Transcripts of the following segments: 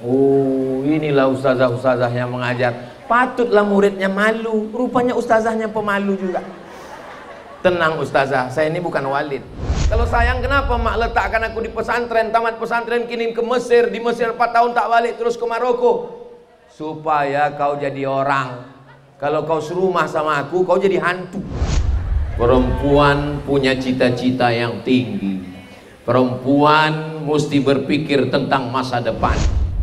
Oh, inilah ustazah-ustazah yang mengajar. Patutlah muridnya malu. Rupanya ustazahnya pemalu juga. Tenang ustazah, saya ini bukan walid. Kalau sayang kenapa mak letakkan aku di pesantren, tamat pesantren kirim ke Mesir, di Mesir 4 tahun tak balik, terus ke Maroko? Supaya kau jadi orang. Kalau kau serumah sama aku, kau jadi hantu. Perempuan punya cita-cita yang tinggi. Perempuan mesti berpikir tentang masa depan.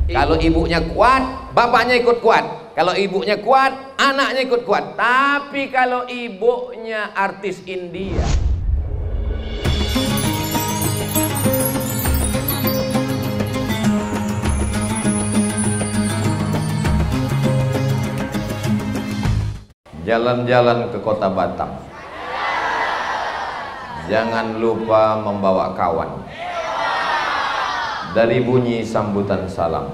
Kalau ibunya kuat, bapaknya ikut kuat. Kalau ibunya kuat, anaknya ikut kuat. Tapi kalau ibunya artis India, jalan-jalan ke kota Batam, jangan lupa membawa kawan. Dari bunyi sambutan salam,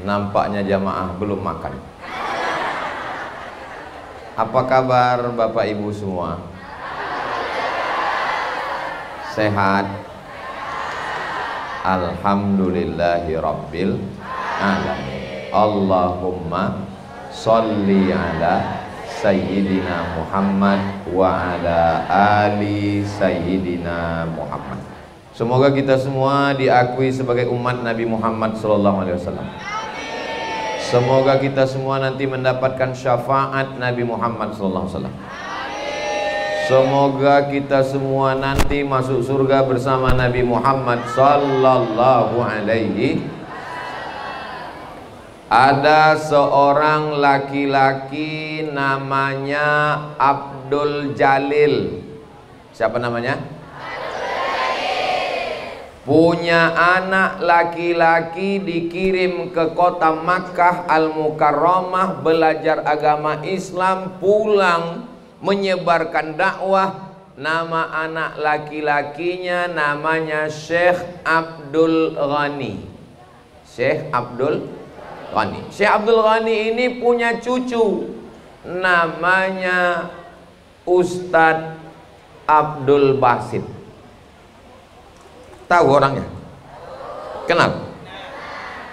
nampaknya jamaah belum makan. Apa kabar Bapak Ibu semua? Sehat? Alhamdulillahi Rabbil Alamin. Allahumma sholli ala Sayyidina Muhammad wa ala ali Sayyidina Muhammad. Semoga kita semua diakui sebagai umat Nabi Muhammad SAW. Semoga kita semua nanti mendapatkan syafaat Nabi Muhammad SAW. Semoga kita semua nanti masuk surga bersama Nabi Muhammad Sallallahu Alaihi. Ada seorang laki-laki namanya Abdul Jalil. Siapa namanya? Punya anak laki-laki, dikirim ke kota Makkah Al-Mukarramah belajar agama Islam, pulang menyebarkan dakwah. Nama anak laki-lakinya namanya Syekh Abdul Ghani. Syekh Abdul Ghani. Syekh Abdul Ghani ini punya cucu namanya Ustadz Abdul Basit. Tahu orangnya? Kenal?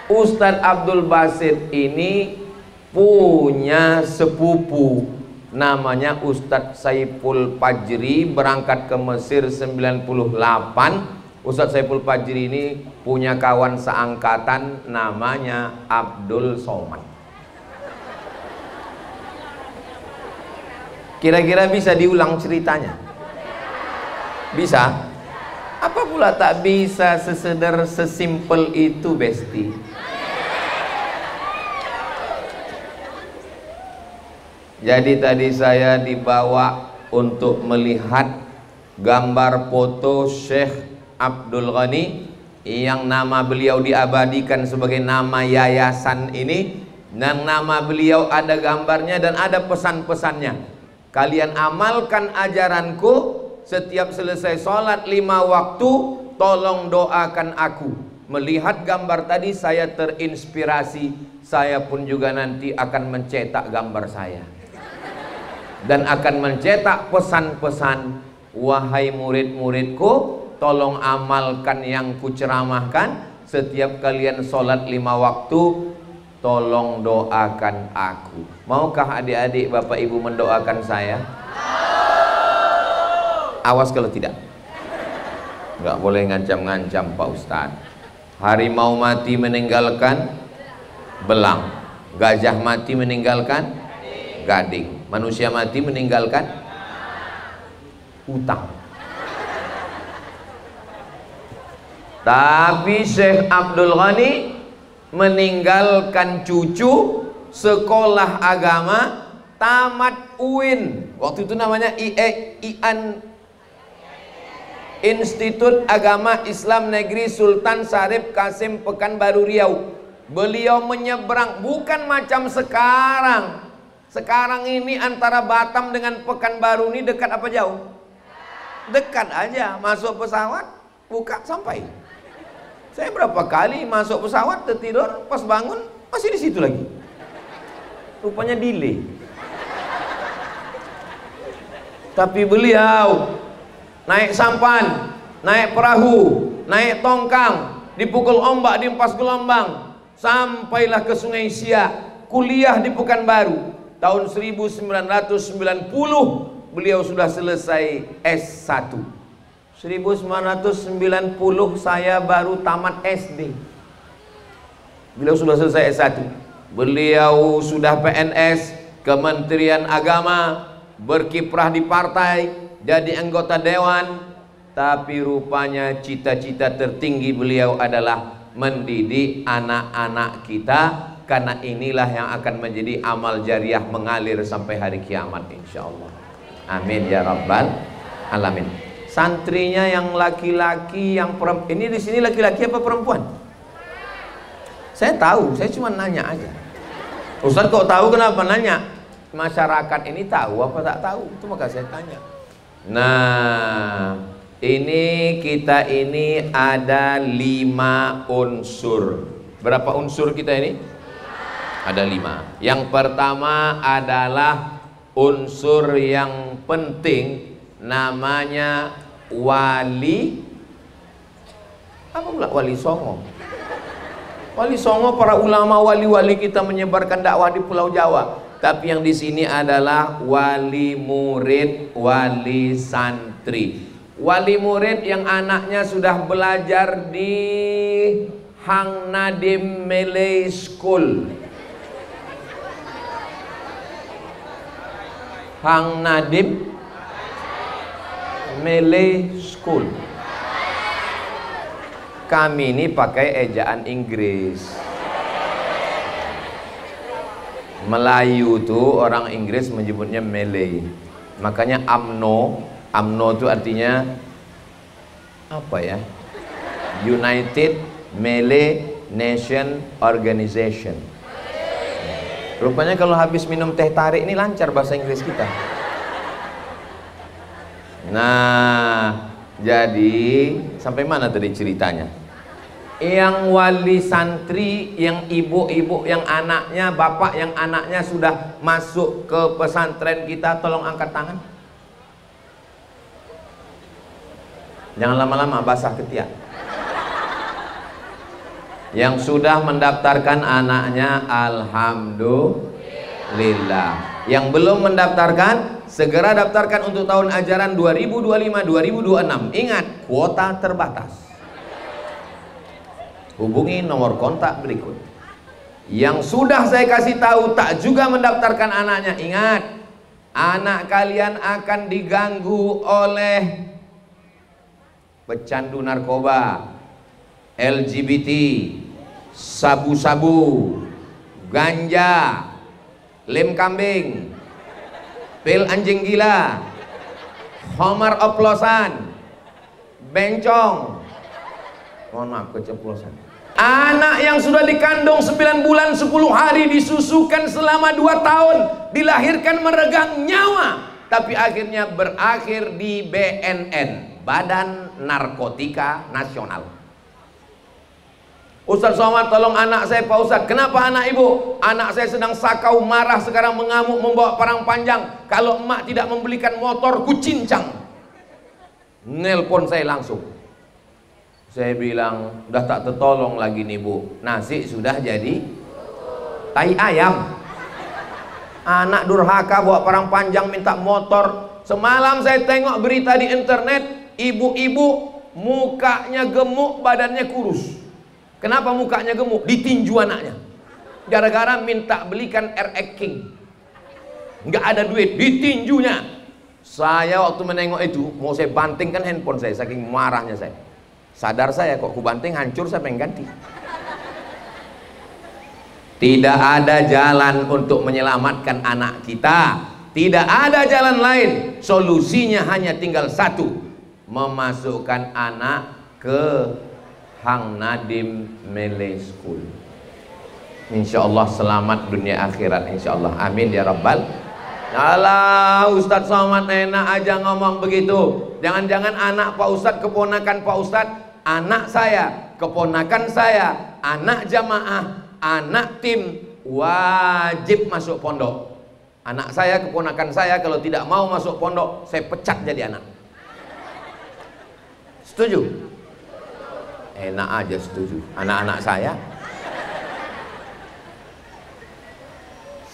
Ustadz Abdul Basit ini punya sepupu namanya Ustadz Saiful Fajri, berangkat ke Mesir 98. Ustadz Saiful Fajri ini punya kawan seangkatan namanya Abdul Somad. Kira-kira bisa diulang ceritanya? Bisa? Apa pula tak bisa sesimpel itu, Besti? Jadi tadi saya dibawa untuk melihat gambar foto Syekh Abdul Ghani yang nama beliau diabadikan sebagai nama yayasan ini, dan nama beliau ada gambarnya dan ada pesan-pesannya. Kalian amalkan ajaranku. Setiap selesai sholat 5 waktu, tolong doakan aku. Melihat gambar tadi saya terinspirasi. Saya pun juga nanti akan mencetak gambar saya dan akan mencetak pesan-pesan. Wahai murid-muridku, tolong amalkan yang kuceramahkan. Setiap kalian sholat 5 waktu, tolong doakan aku. Maukah adik-adik Bapak Ibu mendoakan saya? Awas kalau tidak. Nggak boleh ngancam-ngancam Pak Ustadz. Harimau mati meninggalkan belang, gajah mati meninggalkan gading, manusia mati meninggalkan utang. Tapi Syekh Abdul Ghani meninggalkan cucu sekolah agama, tamat UIN. Waktu itu namanya IAIN, Institut Agama Islam Negeri Sultan Syarif Kasim Pekanbaru Riau. Beliau menyeberang, bukan macam sekarang. Sekarang ini antara Batam dengan Pekanbaru ini dekat apa jauh? Dekat aja, masuk pesawat, buka sampai. Saya berapa kali masuk pesawat, tertidur, pas bangun masih di situ lagi. Rupanya delay. Tapi beliau naik sampan, naik perahu, naik tongkang, dipukul ombak, diempas gelombang, sampailah ke Sungai Siak, kuliah di Pekanbaru. Tahun 1990 beliau sudah selesai S1. 1990 saya baru tamat SD. Beliau sudah selesai S1. Beliau sudah PNS, Kementerian Agama, berkiprah di partai, jadi anggota dewan. Tapi rupanya cita-cita tertinggi beliau adalah mendidik anak-anak kita, karena inilah yang akan menjadi amal jariah mengalir sampai hari kiamat insyaallah. Amin ya rabbal alamin. Santrinya yang laki-laki, yang perempuan, ini di sini laki-laki apa perempuan? Saya tahu, saya cuma nanya aja. Ustaz kok tahu, kenapa nanya? Masyarakat ini tahu apa tak tahu? Itu maka saya tanya. Nah, ini kita ini ada 5 unsur. Berapa unsur kita ini? Ada 5. Yang pertama adalah unsur yang penting, namanya wali. Apa pula wali songo? Wali songo para ulama wali-wali kita menyebarkan dakwah di Pulau Jawa. Tapi yang di sini adalah wali murid, wali santri. Wali murid yang anaknya sudah belajar di Hang Nadim Malay School. Hang Nadim Malay School. Kami ini pakai ejaan Inggris. Melayu tuh orang Inggris menyebutnya Malay. Makanya UMNO, UMNO itu artinya apa ya? United Malay Nation Organization. Rupanya kalau habis minum teh tarik ini lancar bahasa Inggris kita. Nah, jadi sampai mana tadi ceritanya? Yang wali santri, yang ibu-ibu yang anaknya, bapak yang anaknya sudah masuk ke pesantren kita, tolong angkat tangan. Jangan lama-lama, basah ketiak. Yang sudah mendaftarkan anaknya, alhamdulillah. Yang belum mendaftarkan, segera daftarkan untuk tahun ajaran 2025-2026. Ingat, kuota terbatas. Hubungi nomor kontak berikut. Yang sudah saya kasih tahu tak juga mendaftarkan anaknya, ingat, anak kalian akan diganggu oleh pecandu narkoba, LGBT, sabu-sabu, ganja, lem kambing, pil anjing gila, homer oplosan, bencong, mohon maaf keceplosan. Anak yang sudah dikandung 9 bulan 10 hari, disusukan selama 2 tahun, dilahirkan meregang nyawa, tapi akhirnya berakhir di BNN, Badan Narkotika Nasional. Ustaz Somad, tolong anak saya Pak Ustaz. Kenapa anak ibu? Anak saya sedang sakau, marah, sekarang mengamuk, membawa parang panjang. Kalau emak tidak membelikan motor, kucincang. Nelpon saya langsung. Saya bilang, udah tak tertolong lagi nih bu, nasi sudah jadi tai ayam. Anak durhaka bawa parang panjang minta motor. Semalam saya tengok berita di internet, ibu-ibu mukanya gemuk, badannya kurus. Kenapa mukanya gemuk? Ditinju anaknya, gara-gara minta belikan RX King. Nggak ada duit, ditinjunya. Saya waktu menengok itu, mau saya bantingkan handphone saya, saking marahnya saya. Sadar saya, kok kubanting hancur, saya pengen ganti. Tidak ada jalan untuk menyelamatkan anak kita. Tidak ada jalan lain. Solusinya hanya tinggal satu, memasukkan anak ke Hang Nadim Malay School. Insya Allah selamat dunia akhirat, insya Allah. Amin ya rabbal. Alah, Ustadz Somad enak aja ngomong begitu. Jangan-jangan anak Pak Ustadz, keponakan Pak Ustadz, anak saya, keponakan saya, anak jamaah, anak tim wajib masuk pondok. Anak saya, keponakan saya kalau tidak mau masuk pondok, saya pecat jadi anak. Setuju? Enak aja setuju. Anak-anak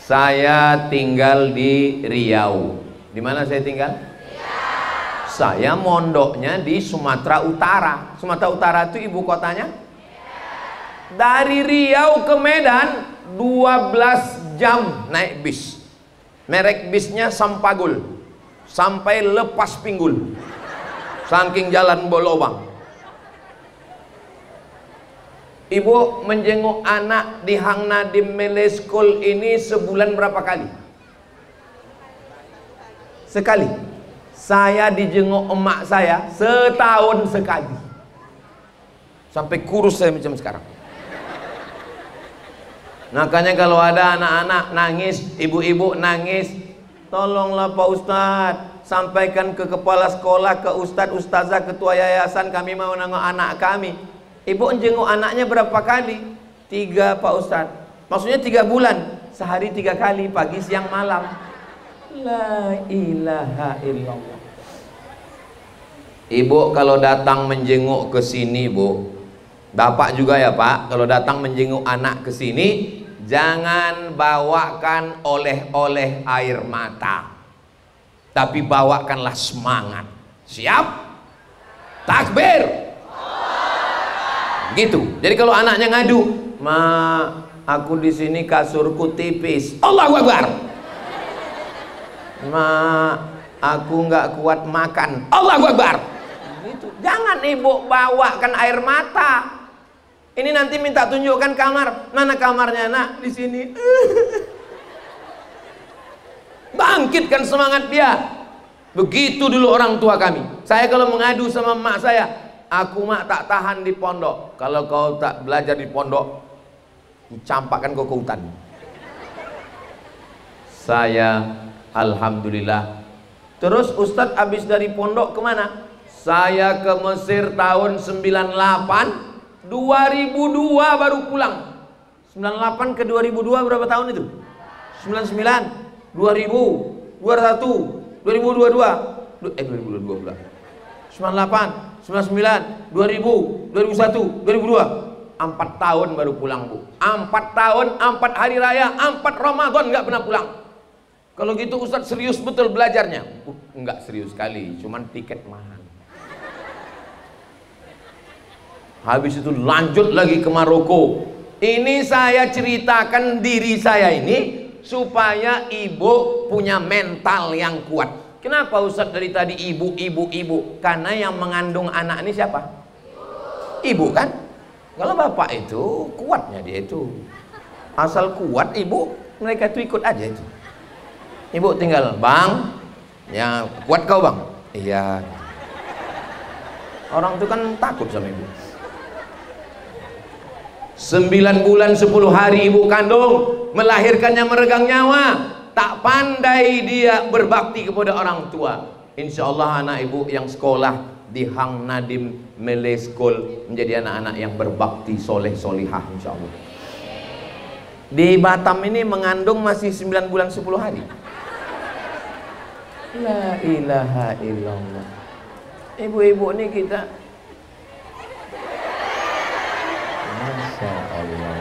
saya tinggal di Riau. Di mana saya tinggal? Riau. Saya mondoknya di Sumatera Utara. Sumatera Utara itu ibu kotanya? Dari Riau ke Medan 12 jam naik bis. Merek bisnya Sampagul. Sampai Lepas Pinggul. Saking jalan bolobang. Ibu menjenguk anak di Hang Nadim Malay School ini sebulan berapa kali? Sekali. Saya dijenguk emak saya setahun sekali. Sampai kurus saya macam sekarang. Makanya kalau ada anak-anak nangis, ibu-ibu nangis, tolonglah Pak Ustadz, sampaikan ke kepala sekolah, ke ustadz, ustazah, ketua yayasan, kami mau nengok anak kami. Ibu jenguk anaknya berapa kali? 3 Pak Ustadz. Maksudnya 3 bulan. Sehari 3 kali, pagi, siang, malam. La ilaha illallah. Ibu kalau datang menjenguk ke sini, Bu. Bapak juga ya Pak, kalau datang menjenguk anak ke sini, jangan bawakan oleh-oleh air mata. Tapi bawakanlah semangat. Siap? Takbir. Gitu. Jadi kalau anaknya ngadu, "Ma, aku di sini kasurku tipis." Allahu Akbar. "Ma, aku nggak kuat makan." Allahu Akbar. Gitu. Jangan ibu bawakan air mata. Ini nanti minta tunjukkan kamar. Mana kamarnya, Nak? Di sini. Bangkitkan semangat dia. Begitu dulu orang tua kami. Saya kalau mengadu sama emak saya, "Aku mak tak tahan di pondok. Kalau kau tak belajar di pondok, dicampakkan kau ke hutan." Saya alhamdulillah. Terus Ustadz habis dari pondok kemana? Saya ke Mesir tahun 98, 2002 baru pulang. 98 ke 2002 berapa tahun itu? 99, 2000, 21, 2022, 2022 pula. 98, 99, 2000, 2001, 2002. 4 tahun baru pulang, Bu. 4 tahun, 4 hari raya, 4 Ramadan nggak pernah pulang. Kalau gitu Ustadz serius betul belajarnya? Enggak serius sekali, cuman tiket mahal. Habis itu lanjut lagi ke Maroko. Ini saya ceritakan diri saya ini supaya ibu punya mental yang kuat. Kenapa Ustadz dari tadi ibu? Karena yang mengandung anak ini siapa? Ibu kan? Kalau bapak itu kuatnya dia itu. Asal kuat ibu, mereka itu ikut aja itu. Ibu tinggal, "Bang, ya kuat kau Bang?" "Iya." Orang itu kan takut sama ibu. 9 bulan 10 hari ibu kandung, melahirkannya meregang nyawa. Tak pandai dia berbakti kepada orang tua. Insya Allah anak ibu yang sekolah di Hang Nadim Malay School menjadi anak-anak yang berbakti, soleh solihah insya Allah. Di Batam ini mengandung masih 9 bulan 10 hari. La ilaha illallah. Ibu-ibu ini kita, Masya Allah.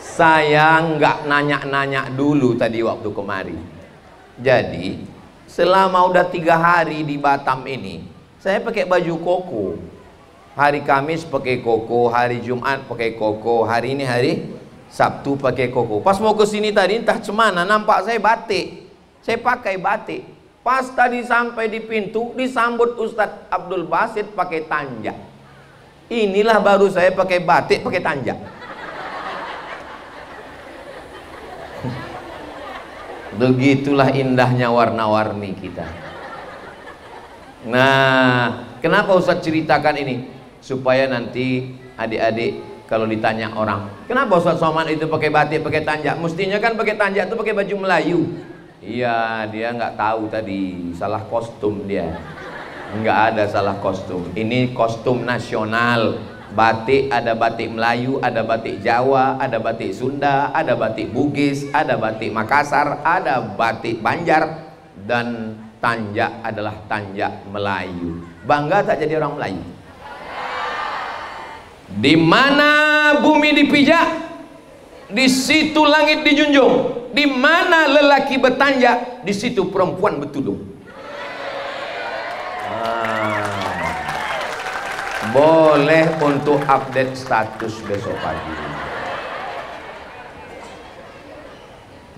Saya nggak nanya-nanya dulu tadi waktu kemari. Jadi selama udah 3 hari di Batam ini, saya pakai baju koko. Hari Kamis pakai koko, hari Jumat pakai koko, hari ini hari Sabtu pakai koko. Pas mau ke sini tadi entah cemana nampak saya batik. Saya pakai batik. Pas tadi sampai di pintu disambut Ustadz Abdul Basit pakai tanjak. Inilah baru saya pakai batik pakai tanjak. Begitulah indahnya warna-warni kita. Nah, kenapa Ustadz ceritakan ini? Supaya nanti adik-adik kalau ditanya orang, "Kenapa Ustadz Somad itu pakai batik pakai tanjak?" Mestinya kan pakai tanjak itu pakai baju Melayu. Iya, dia nggak tahu tadi, salah kostum dia. Nggak ada salah kostum. Ini kostum nasional. Batik, ada batik Melayu, ada batik Jawa, ada batik Sunda, ada batik Bugis, ada batik Makassar, ada batik Banjar, dan tanjak adalah tanjak Melayu. Bangga tak jadi orang Melayu? Di mana bumi dipijak, di situ langit dijunjung. Di mana lelaki bertanja, di situ perempuan bertudung. Boleh untuk update status besok pagi.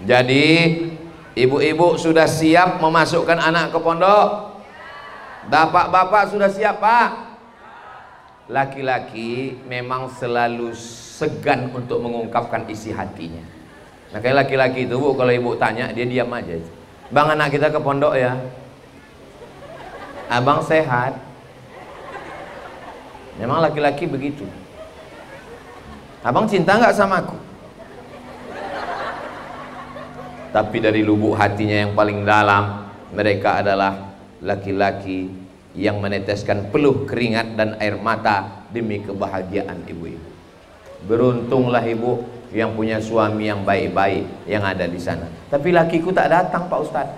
Jadi ibu-ibu sudah siap memasukkan anak ke pondok? Bapak-bapak sudah siap, Pak? Laki-laki memang selalu segan untuk mengungkapkan isi hatinya. Makanya laki-laki itu, Bu, kalau ibu tanya, dia diam aja. Bang, anak kita ke pondok ya? Abang sehat? Memang laki-laki begitu. Abang cinta nggak sama aku? Tapi dari lubuk hatinya yang paling dalam, mereka adalah laki-laki yang meneteskan peluh keringat dan air mata demi kebahagiaan ibu-ibu. Beruntunglah ibu yang punya suami yang baik-baik yang ada di sana. Tapi lakiku tak datang, Pak Ustadz.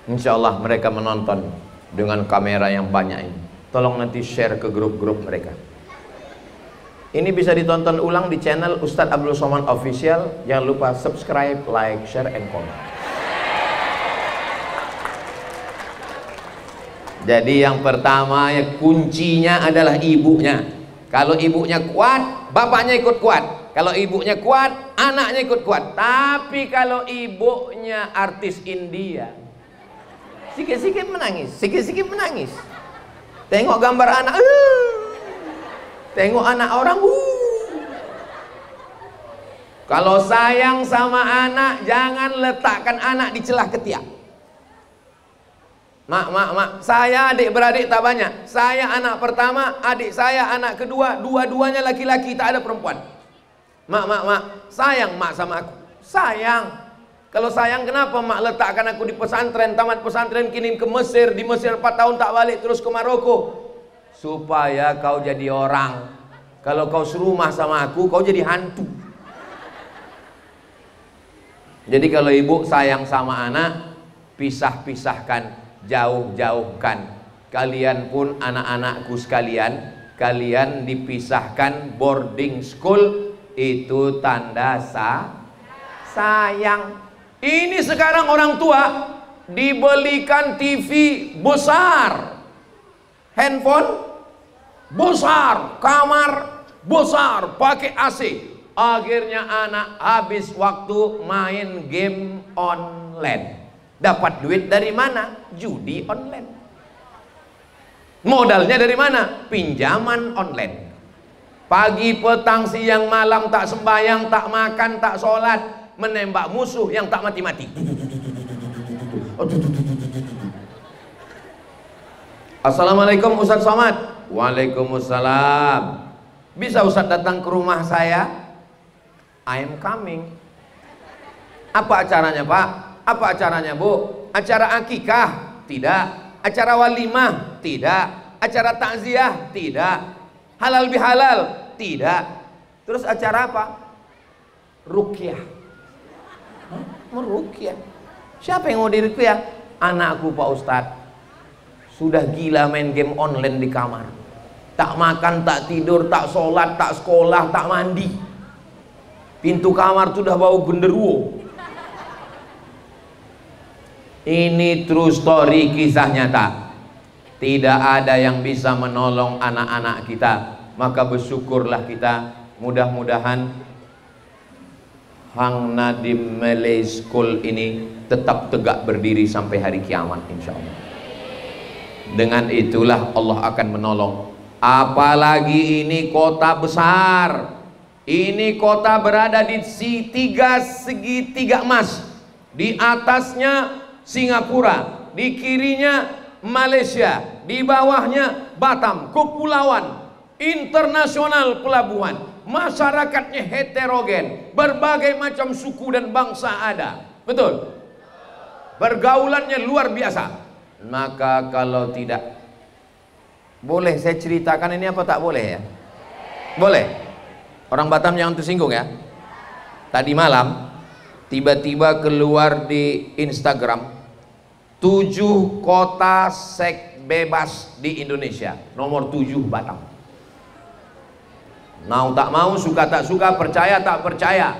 Insya Allah mereka menonton dengan kamera yang banyak ini. Tolong nanti share ke grup-grup mereka. Ini bisa ditonton ulang di channel Ustadz Abdul Somad Official. Jangan lupa subscribe, like, share, and comment. Jadi yang pertama ya, kuncinya adalah ibunya. Kalau ibunya kuat, bapaknya ikut kuat. Kalau ibunya kuat, anaknya ikut kuat. Tapi kalau ibunya artis India, sikit-sikit menangis, sikit-sikit menangis. Tengok gambar anak, tengok anak orang, Kalau sayang sama anak, jangan letakkan anak di celah ketiak. Mak, saya adik-beradik tak banyak. Saya anak pertama, adik saya anak kedua, dua-duanya laki-laki, tak ada perempuan. Mak, sayang mak sama aku. Sayang. Kalau sayang kenapa mak letakkan aku di pesantren, tamat pesantren kirim ke Mesir, di Mesir 4 tahun tak balik, terus ke Maroko? Supaya kau jadi orang. Kalau kau serumah sama aku, kau jadi hantu. Jadi kalau ibu sayang sama anak, pisah-pisahkan, jauh-jauhkan. Kalian pun anak-anakku sekalian, kalian dipisahkan boarding school, itu tanda sayang. Ini sekarang orang tua dibelikan TV besar, handphone besar, kamar besar, pakai AC. Akhirnya anak habis waktu main game online. Dapat duit dari mana? Judi online. Modalnya dari mana? Pinjaman online. Pagi, petang, siang, malam tak sembahyang, tak makan, tak sholat, menembak musuh yang tak mati-mati. Assalamualaikum Ustadz Somad. Waalaikumsalam. Bisa Ustadz datang ke rumah saya? I am coming. Apa acaranya, Pak? Apa acaranya, Bu? Acara akikah? Tidak. Acara walimah? Tidak. Acara takziah? Tidak. Halal bihalal? Tidak. Terus acara apa? Ruqyah. Meruqyah. Siapa yang mau diruqyah? Anakku, Pak Ustadz. Sudah gila main game online di kamar. Tak makan, tak tidur, tak sholat, tak sekolah, tak mandi. Pintu kamar sudah bau genderuwo. Ini true story, kisah nyata. Tidak ada yang bisa menolong anak-anak kita. Maka bersyukurlah kita. Mudah-mudahan Hang Nadim Malay School ini tetap tegak berdiri sampai hari kiamat, insya Allah. Dengan itulah Allah akan menolong. Apalagi ini kota besar. Ini kota berada di segitiga emas. Di atasnya Singapura, di kirinya Malaysia, di bawahnya Batam, kepulauan, internasional pelabuhan, masyarakatnya heterogen, berbagai macam suku dan bangsa ada, betul? Pergaulannya luar biasa. Maka kalau tidak, boleh saya ceritakan ini apa tak boleh ya? Boleh. Orang Batam jangan tersinggung ya. Tadi malam tiba-tiba keluar di Instagram 7 kota seks bebas di Indonesia. Nomor 7 Batam. Mau tak mau, suka tak suka, percaya tak percaya,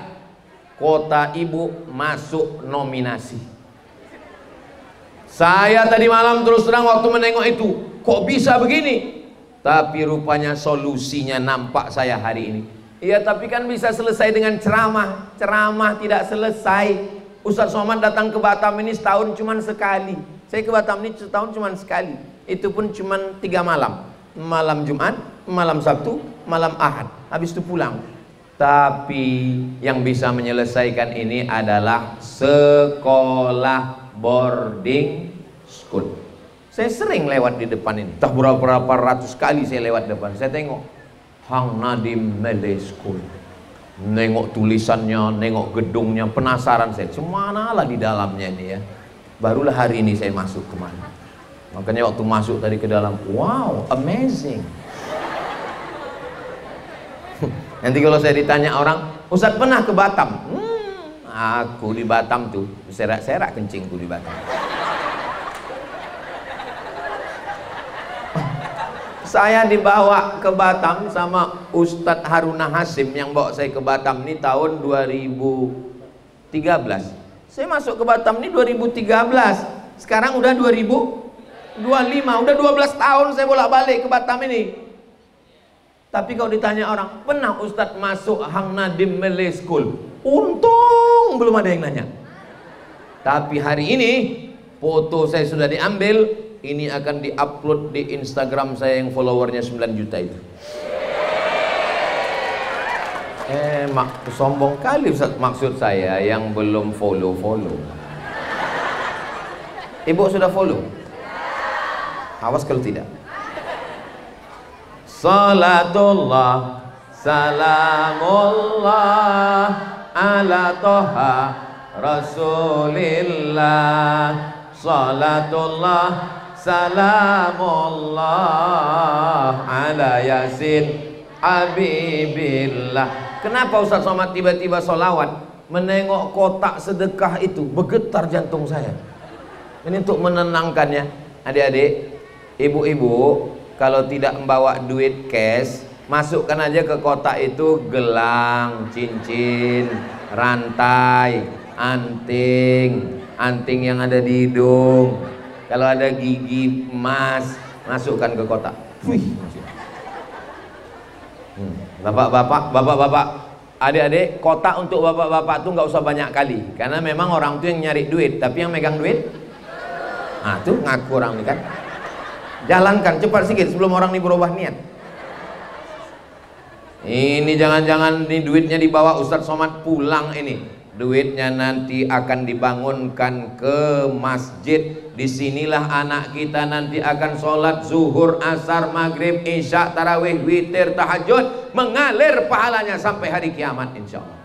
kota ibu masuk nominasi. Saya tadi malam terus terang waktu menengok itu, kok bisa begini? Tapi rupanya solusinya nampak saya hari ini. Iya, tapi kan bisa selesai dengan ceramah. Ceramah tidak selesai. Ustadz Somad datang ke Batam ini setahun cuma sekali. Saya ke Batam ini setahun cuma sekali. Itu pun cuma 3 malam. Malam Jumat, malam Sabtu, malam Ahad. Habis itu pulang. Tapi yang bisa menyelesaikan ini adalah sekolah boarding school. Saya sering lewat di depan ini. Entah berapa ratus kali saya lewat depan. Saya tengok Hang Nadim Malay School. Nengok tulisannya, nengok gedungnya, penasaran saya. Cemana lah di dalamnya ini ya. Barulah hari ini saya masuk kemana. Makanya waktu masuk tadi ke dalam, wow, amazing. Nanti kalau saya ditanya orang, Ustadz pernah ke Batam? Aku di Batam tuh, serak-serak kencingku di Batam. Saya dibawa ke Batam sama Ustadz Haruna Hasim yang bawa saya ke Batam ini tahun 2013. Saya masuk ke Batam ini 2013. Sekarang udah 2025, udah 12 tahun saya bolak-balik ke Batam ini. Tapi kalau ditanya orang, pernah Ustadz masuk Hang Nadim Malay School? Untung belum ada yang nanya. Tapi hari ini foto saya sudah diambil. Ini akan diupload di Instagram saya yang followernya 9 juta itu. Sombong kali Ustaz, maksud saya yang belum follow. Ibu sudah follow? Awas kalau tidak. Salatullah salamullah ala toha rasulillah. Salatullah salamullah ala yasin habibillah. Kenapa Ustaz Somad tiba-tiba solawat? Menengok kotak sedekah itu bergetar jantung saya. Ini untuk menenangkannya. Adik-adik, ibu-ibu, kalau tidak membawa duit cash, masukkan aja ke kotak itu gelang, cincin, rantai, anting yang ada di hidung. Kalau ada gigi emas, masukkan ke kotak. Bapak-bapak, adik-adik, kotak untuk bapak-bapak tuh nggak usah banyak kali, karena memang orang tuh yang nyari duit, tapi yang megang duit, nah tuh ngaku orang ini kan. Jalankan cepat sedikit sebelum orang ini berubah niat. Ini jangan-jangan ini duitnya dibawa Ustadz Somad pulang ini. Duitnya nanti akan dibangunkan ke masjid. Disinilah anak kita nanti akan sholat zuhur, asar, maghrib, isya, tarawih, witir, tahajud, mengalir pahalanya sampai hari kiamat insya Allah.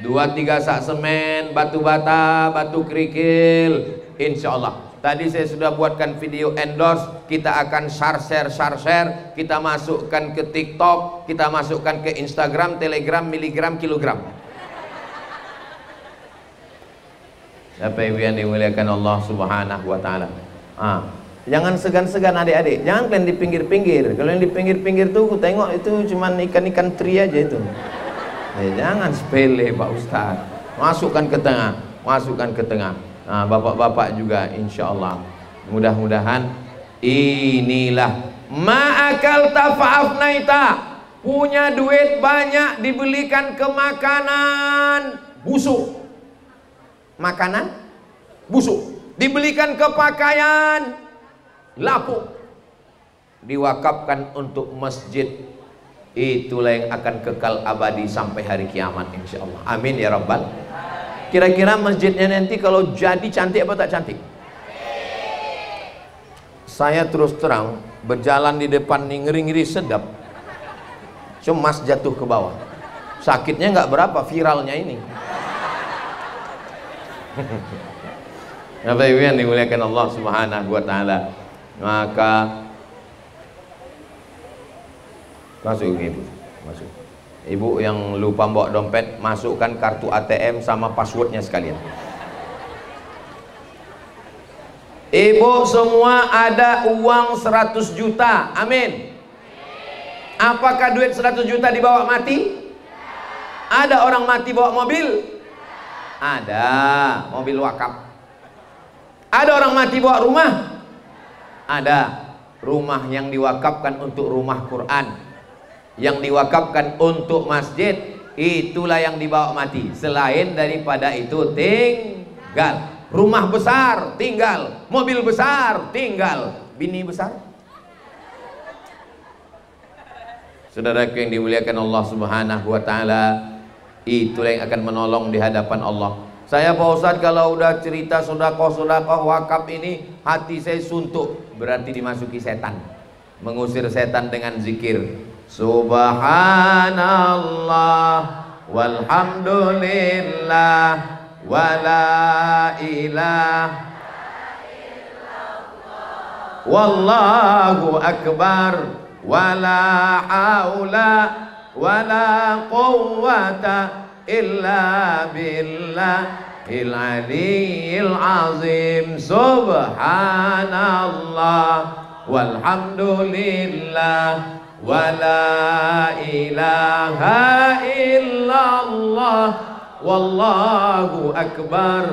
2-3 sak semen, batu bata, batu kerikil, insya Allah. Tadi saya sudah buatkan video endorse. Kita akan share, kita masukkan ke TikTok, kita masukkan ke Instagram, Telegram, miligram, kilogram. Siapa yang dimuliakan Allah Subhanahu wa Ta'ala. Jangan segan-segan adik-adik, jangan kalian di pinggir-pinggir. Kalau yang di pinggir-pinggir tuh aku tengok itu cuman ikan-ikan teri aja itu. Jangan sepele Pak Ustaz. Masukkan ke tengah. Bapak-bapak juga insya Allah. Mudah-mudahan inilah ma'akal tafa'afnaita. Punya duit banyak dibelikan ke makanan busuk. Makanan busuk, dibelikan ke pakaian lapuk, diwakafkan untuk masjid. Itulah yang akan kekal abadi sampai hari kiamat insya Allah. Amin ya rabbal. Kira-kira masjidnya nanti kalau jadi cantik apa tak cantik? Saya terus terang berjalan di depan nih ngeri-ngeri sedap, cemas jatuh ke bawah. Sakitnya nggak berapa, viralnya ini. Bapak Ibu yang dimuliakan Allah Subhanahu wa Ta'ala, maka masuk ibu yang lupa bawa dompet, masukkan kartu ATM sama passwordnya sekalian. Ibu semua ada uang 100 juta, amin. Apakah duit 100 juta dibawa mati? Ada orang mati bawa mobil? Ada, mobil wakaf. Ada orang mati bawa rumah? Ada. Rumah yang diwakafkan untuk rumah Quran, yang diwakafkan untuk masjid, itulah yang dibawa mati. Selain daripada itu tinggal. Rumah besar tinggal, mobil besar tinggal, bini besar. Saudaraku yang dimuliakan Allah Subhanahu wa taala, itulah yang akan menolong di hadapan Allah. Saya Pak Ustadz kalau udah cerita sedekah wakaf ini, hati saya suntuk, berarti dimasuki setan. Mengusir setan dengan zikir Subhanallah walhamdulillah wala ilaha wallahu akbar wala haula wala quwwata illa billahil aliyyil azim. Subhanallah walhamdulillah wala ilaha illallah wallahu akbar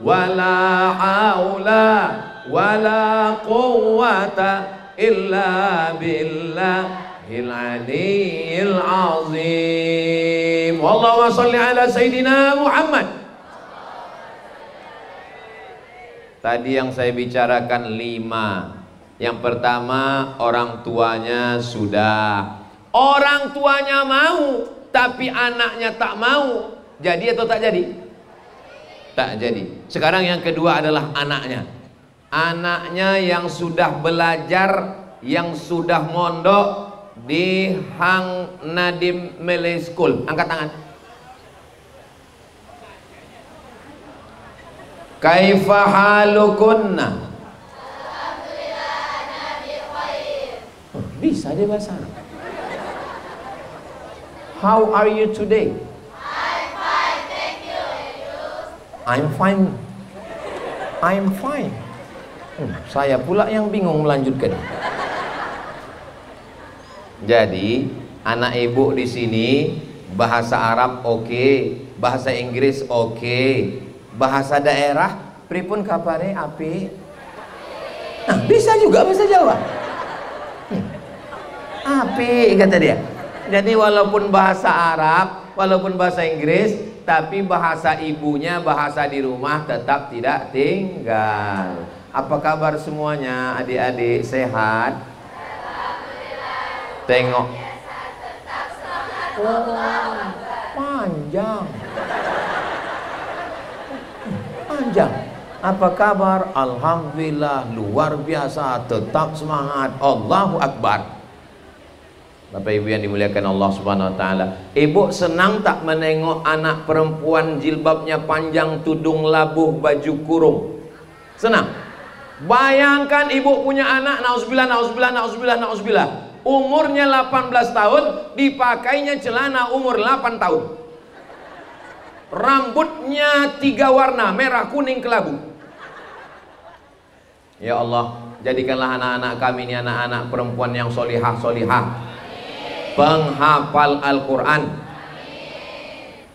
wala haula wala quwwata illa billahil aliyyil azim. Allahumma shalli ala Sayyidina Muhammad. Tadi yang saya bicarakan 5. Yang pertama, orang tuanya sudah. Orang tuanya mau, tapi anaknya tak mau. Jadi atau tak jadi? Tak jadi. Sekarang yang kedua adalah anaknya. Anaknya yang sudah belajar, yang sudah mondok di Hang Nadim Malay School. Angkat tangan. Kaifa halukunna? Bisa dia bahasa Arab. How are you today? I'm fine, thank you. And you? I'm fine. I'm fine. Saya pula yang bingung melanjutkan. Jadi anak ibu di sini bahasa Arab oke, bahasa Inggris oke, bahasa daerah pripun kabare api. Nah, bisa juga bahasa Jawa. Api kata dia. Jadi walaupun bahasa Arab, walaupun bahasa Inggris, tapi bahasa ibunya, bahasa di rumah tetap tidak tinggal. Apa kabar semuanya adik-adik, sehat? Tengok. Oh, panjang. Panjang. Apa kabar? Alhamdulillah, luar biasa, tetap semangat. Allahu Akbar. Bapak Ibu yang dimuliakan Allah Subhanahu wa taala. Ibu senang tak menengok anak perempuan jilbabnya panjang, tudung labuh, baju kurung? Senang. Bayangkan ibu punya anak, nauzubillah, nauzubillah, nauzubillah, nauzubillah, umurnya 18 tahun, dipakainya celana umur 8 tahun. Rambutnya 3 warna, merah, kuning, kelabu. Ya Allah, jadikanlah anak-anak kami ini anak-anak perempuan yang solihah, solihah, penghafal Al-Quran.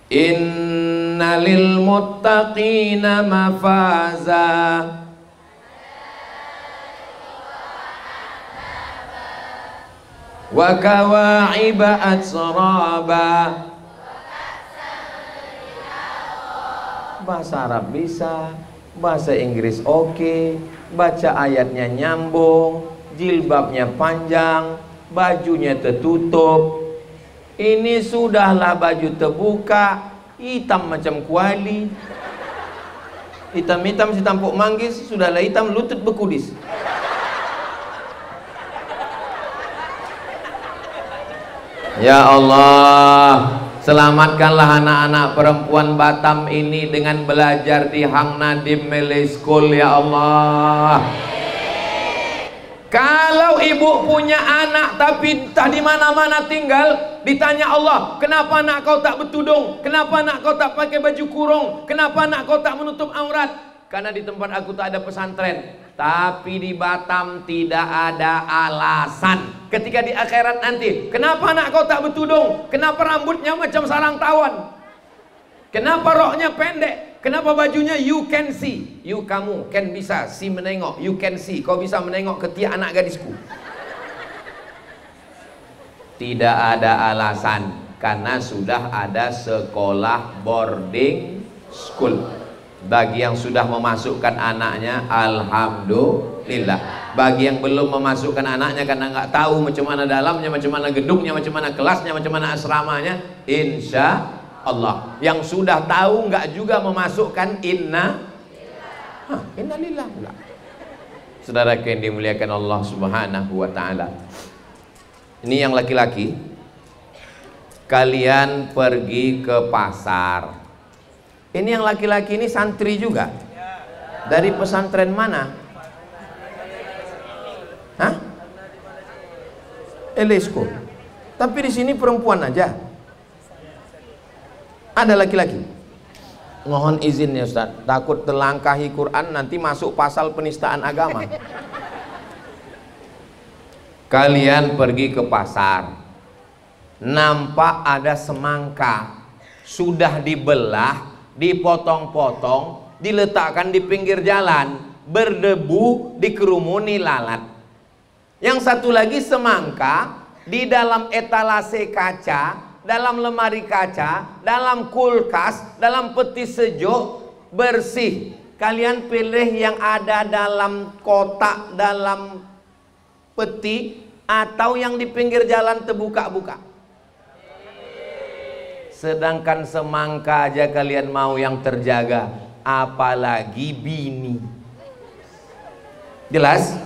Innalil muttaqina mafaza wa kawa'iba atsraba. Bahasa Arab bisa, bahasa Inggris oke, baca ayatnya nyambung, jilbabnya panjang, bajunya tertutup. Ini sudahlah baju terbuka, hitam macam kuali, hitam-hitam si tampuk manggis, sudahlah hitam lutut bekudis. Ya Allah, selamatkanlah anak-anak perempuan Batam ini dengan belajar di Hang Nadim Malay School, ya Allah. Kalau ibu punya anak tapi tak di mana-mana tinggal, ditanya Allah, kenapa anak kau tak bertudung? Kenapa anak kau tak pakai baju kurung? Kenapa anak kau tak menutup aurat? Karena di tempat aku tak ada pesantren. Tapi di Batam tidak ada alasan. Ketika di akhirat nanti, kenapa anak kau tak bertudung? Kenapa rambutnya macam sarang tawon? Kenapa roknya pendek? Kenapa bajunya you can see? You kamu can bisa, see menengok. You can see, kau bisa menengok ketiak anak gadisku. Tidak ada alasan, karena sudah ada sekolah boarding school. Bagi yang sudah memasukkan anaknya, alhamdulillah. Bagi yang belum memasukkan anaknya karena nggak tahu macam mana dalamnya, macam mana gedungnya, macam mana kelasnya, macam mana asramanya, insya Allah. Yang sudah tahu nggak juga memasukkan innalillah. Saudara yang dimuliakan Allah Subhanahu wa ta'ala, ini yang laki-laki, kalian pergi ke pasar. Ini yang laki-laki ini santri juga. Dari pesantren mana? Hah? Elesko. Tapi di sini perempuan aja. Ada laki-laki. Mohon izin ya Ustaz, takut terlangkahi Quran nanti masuk pasal penistaan agama. Kalian pergi ke pasar, nampak ada semangka sudah dibelah, dipotong-potong, diletakkan di pinggir jalan, berdebu, dikerumuni lalat. Yang satu lagi semangka di dalam etalase kaca, dalam lemari kaca, dalam kulkas, dalam peti sejuk, bersih. Kalian pilih yang ada dalam kotak, dalam peti, atau yang di pinggir jalan terbuka-buka. Sedangkan semangka aja kalian mau yang terjaga, apalagi bini. Jelas?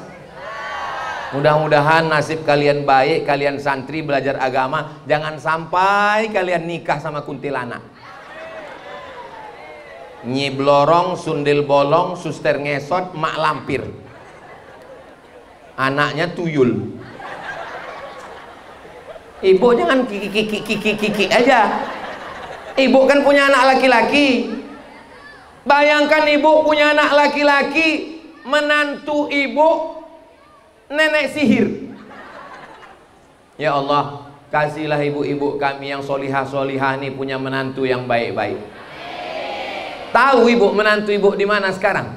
Mudah-mudahan nasib kalian baik, kalian santri belajar agama, jangan sampai kalian nikah sama kuntilanak. Nyi blorong, sundel bolong, suster ngesot, mak lampir. Anaknya tuyul. Ibu jangan kiki aja. Ibu kan punya anak laki-laki. Bayangkan ibu punya anak laki-laki, menantu ibu nenek sihir. Ya Allah, kasihlah ibu-ibu kami yang solihah-solihah ini punya menantu yang baik-baik. Tahu ibu menantu ibu di mana sekarang?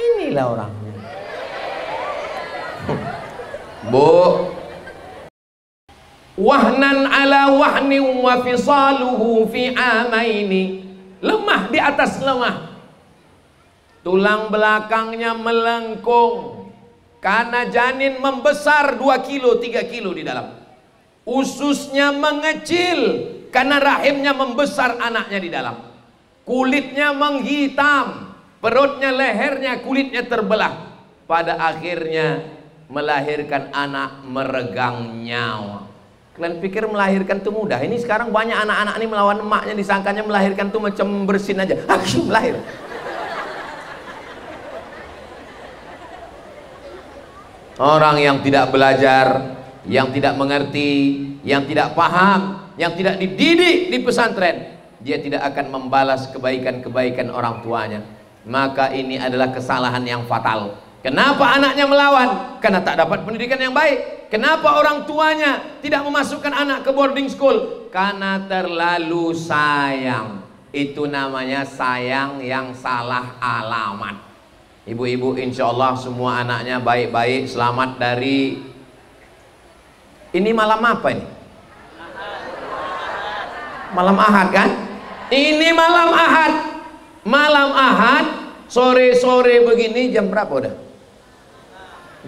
Inilah orangnya. Bu, wahnan ala wahni wa fisaluhu fi amaini, lemah di atas lemah, tulang belakangnya melengkung karena janin membesar 2 kilo 3 kilo di dalam, ususnya mengecil karena rahimnya membesar anaknya di dalam, kulitnya menghitam, perutnya, lehernya, kulitnya terbelah, pada akhirnya melahirkan anak meregang nyawa. Kalian pikir melahirkan itu mudah? Ini sekarang banyak anak-anak ini melawan emaknya, disangkanya melahirkan itu macam bersin aja. Akhirnya lahir. Orang yang tidak belajar, yang tidak mengerti, yang tidak paham, yang tidak dididik di pesantren, dia tidak akan membalas kebaikan-kebaikan orang tuanya. Maka ini adalah kesalahan yang fatal. Kenapa anaknya melawan? Karena tak dapat pendidikan yang baik. Kenapa orang tuanya tidak memasukkan anak ke boarding school? Karena terlalu sayang. Itu namanya sayang yang salah alamat. Ibu-ibu insya Allah semua anaknya baik-baik, selamat dari... Ini malam apa ini? Malam Ahad kan? Ini malam Ahad. Malam Ahad, sore-sore begini, jam berapa udah?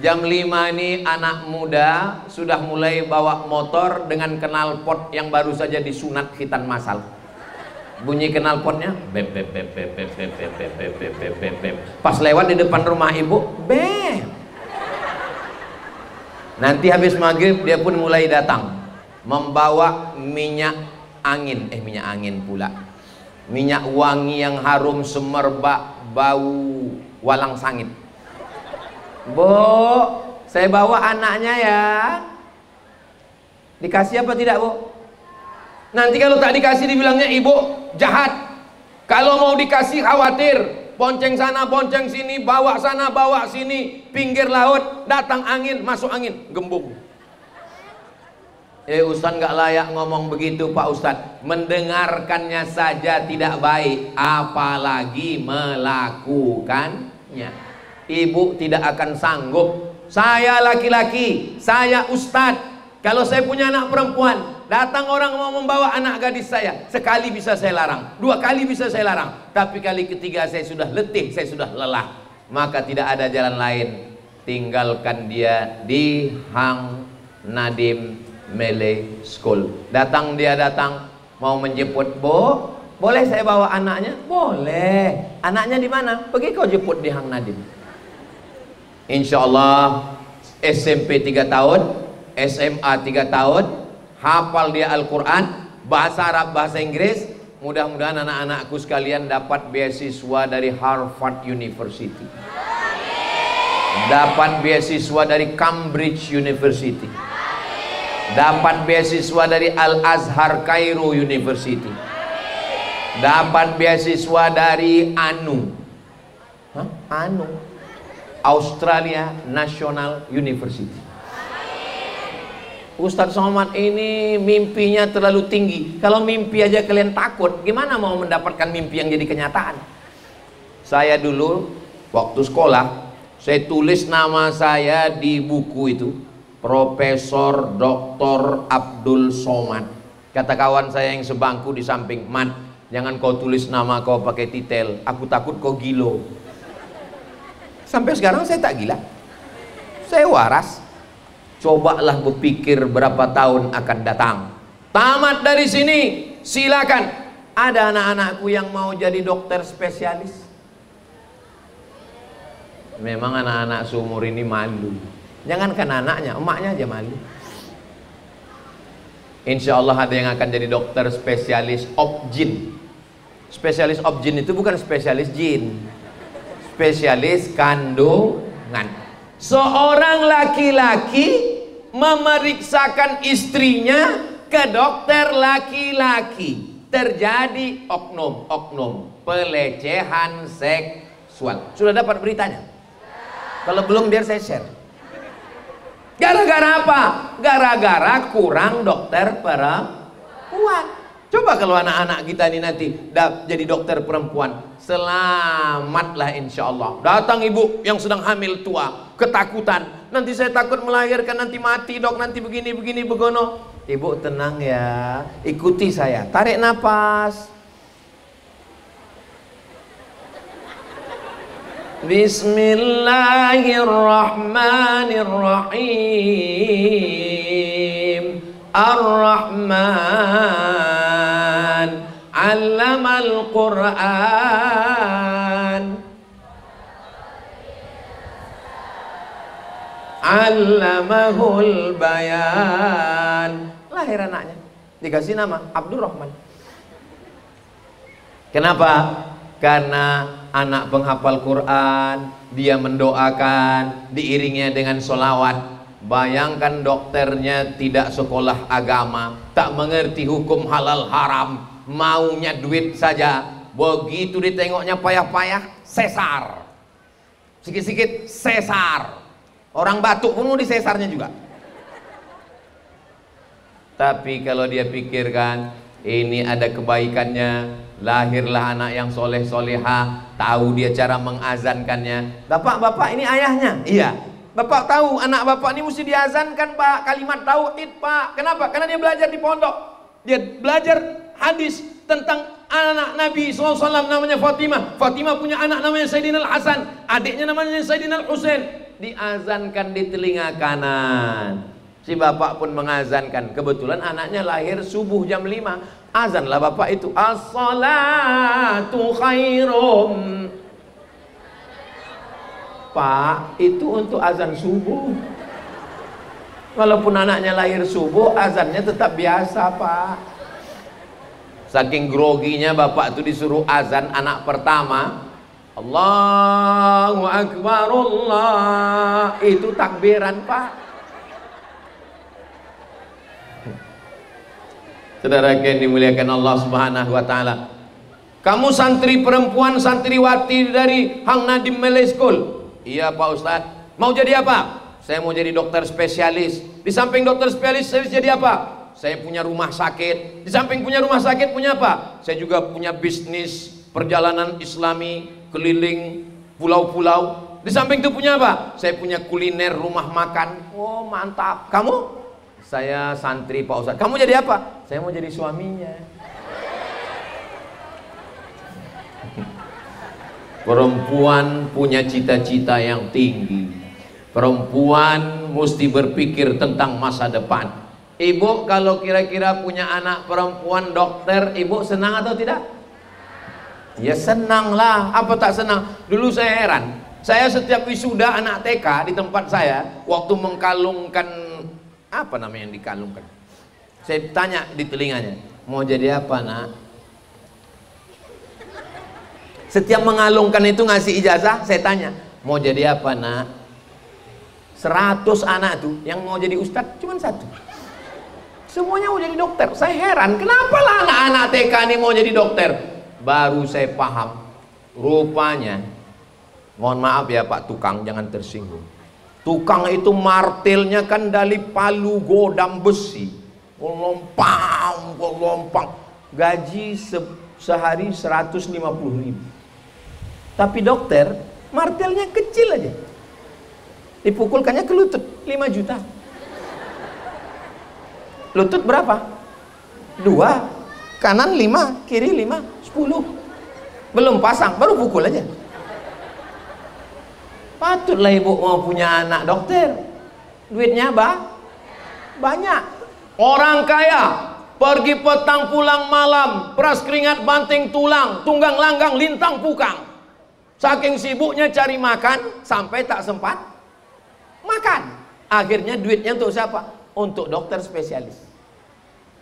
Jam 5 ini anak muda sudah mulai bawa motor dengan knalpot yang baru saja disunat khitan masal. Bunyi knalpotnya bep bep bep bep bep bep bep bep bep bep bep bep bep. Pas lewat di depan rumah ibu, bep. Nanti habis maghrib dia pun mulai datang membawa minyak angin, minyak angin pula. Minyak wangi yang harum semerbak, bau walang sangit. Bu, saya bawa anaknya ya. Dikasih apa tidak, Bu? Nanti kalau tak dikasih dibilangnya ibu jahat. Kalau mau dikasih khawatir. Ponceng sana, ponceng sini, bawa sana, bawa sini. Pinggir laut, datang angin, masuk angin, gembung. Ustaz nggak layak ngomong begitu Pak Ustaz. Mendengarkannya saja tidak baik, apalagi melakukannya. Ibu tidak akan sanggup. Saya laki-laki, saya ustadz. Kalau saya punya anak perempuan, datang orang mau membawa anak gadis saya, sekali bisa saya larang, 2 kali bisa saya larang, tapi kali ketiga saya sudah letih, saya sudah lelah. Maka tidak ada jalan lain, tinggalkan dia di Hang Nadim Malay School. Datang mau menjemput, Bu, boleh saya bawa anaknya? Boleh. Anaknya di mana? Pergi kau jemput di Hang Nadim. Insya Allah SMP 3 tahun, SMA 3 tahun, hafal dia Al-Quran, bahasa Arab, bahasa Inggris. Mudah-mudahan anak-anakku sekalian dapat beasiswa dari Harvard University, dapat beasiswa dari Cambridge University, dapat beasiswa dari Al-Azhar Cairo University, dapat beasiswa dari Australia National University. Ustadz Somad ini mimpinya terlalu tinggi. Kalau mimpi aja kalian takut, gimana mau mendapatkan mimpi yang jadi kenyataan? Saya dulu waktu sekolah, saya tulis nama saya di buku itu, Profesor Dr. Abdul Somad. Kata kawan saya yang sebangku di samping, "Man, jangan kau tulis nama kau pakai titel, aku takut kau gilo." Sampai sekarang saya tak gila, saya waras. Cobalah berpikir berapa tahun akan datang. Tamat dari sini, silakan. Ada anak-anakku yang mau jadi dokter spesialis. Memang anak-anak seumur ini malu. Jangankan anaknya, emaknya aja malu. Insya Allah ada yang akan jadi dokter spesialis obgyn. Spesialis obgyn itu bukan spesialis jin, spesialis kandungan. Seorang laki-laki memeriksakan istrinya ke dokter laki-laki, terjadi oknum pelecehan seksual. Sudah dapat beritanya? Kalau belum biar saya share. Gara-gara apa? Gara-gara kurang dokter perempuan. Coba kalau anak-anak kita ini nanti jadi dokter perempuan, selamatlah insya Allah. Datang ibu yang sedang hamil tua, ketakutan, nanti saya takut melahirkan, nanti mati dok, nanti begini begono. Ibu tenang ya, ikuti saya, tarik nafas. Bismillahirrahmanirrahim. Ar-Rahman Allamal Quran Allamahul Bayan. Lahir anaknya, dikasih nama Abdurrahman. Kenapa? Karena anak penghafal Quran, dia mendoakan, diiringnya dengan sholawat. Bayangkan dokternya tidak sekolah agama, tak mengerti hukum halal haram, maunya duit saja. Begitu ditengoknya payah-payah, sesar. Sikit-sikit sesar. Orang batuk pun mau disesarnya juga. Tapi kalau dia pikirkan ini ada kebaikannya, lahirlah anak yang soleh soleha, tahu dia cara mengazankannya. Bapak ini ayahnya, iya. Bapak tahu anak bapak ini mesti diazankan pak, kalimat tauhid pak. Kenapa? Karena dia belajar di pondok, dia belajar hadis tentang anak Nabi SAW namanya Fatimah. Fatimah punya anak namanya Sayyidina Al-Hasan, adiknya namanya Sayyidina Al-Husain. Diazankan di telinga kanan. Si bapak pun mengazankan. Kebetulan anaknya lahir subuh jam 5. Azanlah bapak itu, as-salatu khairum. Pak, itu untuk azan subuh. Walaupun anaknya lahir subuh, azannya tetap biasa pak. Saking groginya bapak itu disuruh azan anak pertama, Allahu Akbar Allah, itu takbiran pak. Saudara yang dimuliakan Allah Subhanahu wa taala, Kamu santri perempuan, santriwati dari Hang Nadim Malay School. Iya Pak Ustadz. Mau jadi apa? Saya mau jadi dokter spesialis. Di samping dokter spesialis, saya jadi apa? Saya punya rumah sakit. Di samping punya rumah sakit, punya apa? Saya juga punya bisnis perjalanan islami keliling pulau-pulau. Di samping itu punya apa? Saya punya kuliner, rumah makan. Oh mantap. Kamu? Saya santri Pak Ustadz. Kamu jadi apa? Saya mau jadi suaminya. Perempuan punya cita-cita yang tinggi. Perempuan mesti berpikir tentang masa depan. Ibu kalau kira-kira punya anak perempuan dokter, ibu senang atau tidak? Ya senang lah. Apa tak senang? Dulu saya heran. Saya setiap wisuda anak TK di tempat saya, waktu mengkalungkan, apa namanya yang dikalungkan? Saya tanya di telinganya, mau jadi apa nak? Setiap mengalungkan itu ngasih ijazah, saya tanya, mau jadi apa nak? 100 anak tuh yang mau jadi ustadz cuma 1. Semuanya mau jadi dokter. Saya heran, kenapa lah anak-anak TK ini mau jadi dokter? Baru saya paham, rupanya, mohon maaf ya Pak tukang, jangan tersinggung. Tukang itu martilnya kan dari palu godam besi, lompang, gaji sehari 150.000. Tapi dokter, martelnya kecil aja, dipukulkannya ke lutut 5 juta. Lutut berapa? 2, kanan 5, kiri 5, 10. Belum pasang, baru pukul aja. Patutlah ibu mau punya anak dokter. Duitnya banyak. Orang kaya pergi petang pulang malam, peras keringat banting tulang, tunggang langgang lintang pukang. Saking sibuknya cari makan sampai tak sempat makan. Akhirnya duitnya untuk siapa? Untuk dokter spesialis.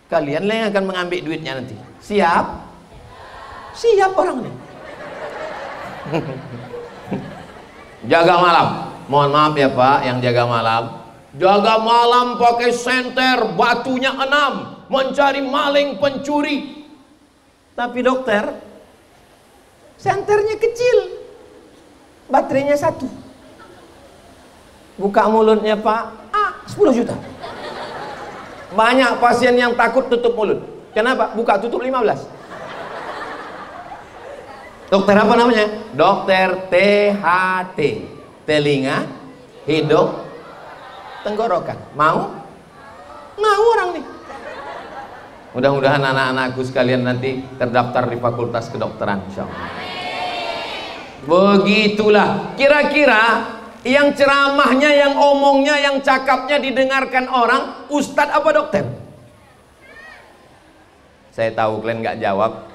Kalianlah yang akan mengambil duitnya nanti. Siap? Siap orang nih. Jaga malam. Mohon maaf ya Pak yang jaga malam. Jaga malam pakai senter, batunya 6, mencari maling pencuri. Tapi dokter, senternya kecil, baterainya 1. Buka mulutnya Pak, 10 juta. Banyak pasien yang takut tutup mulut. Kenapa? Buka tutup 15. Dokter apa namanya? Dokter THT, telinga, hidung, tenggorokan. Mau? Mau orang nih. Mudah-mudahan anak-anakku sekalian nanti terdaftar di fakultas kedokteran insyaallah. Begitulah. Kira-kira yang ceramahnya, yang omongnya, yang cakapnya didengarkan orang, ustadz apa dokter? Saya tahu kalian nggak jawab,